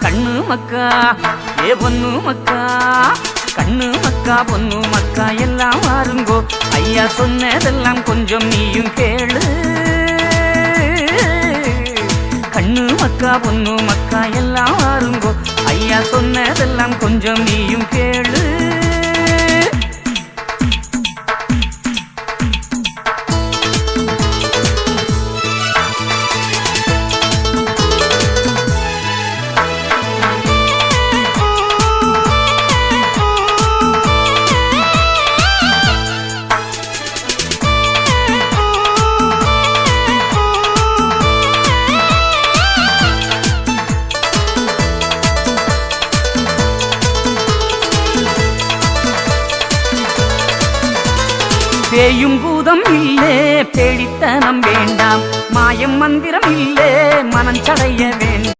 கண்ணு மக்கா ஏ பொண்ணு மக்கா கண்ணு மக்கா பொண்ணு மக்கா எல்லாம் வாருங்கோ ஐயா சொன்னதெல்லாம் கொஞ்சம் நீயும் கேளு கண்ணு மக்கா பொண்ணு மக்கா எல்லாம் வாருங்கோ ஐயா சொன்னதெல்லாம் கொஞ்சம் நீயும் கேளு பேயும் பூதம் இல்லே பேடித்தனம் வேண்டாம் மாயம் மந்திரம் இல்லே மனம் சடைய வேண்டாம்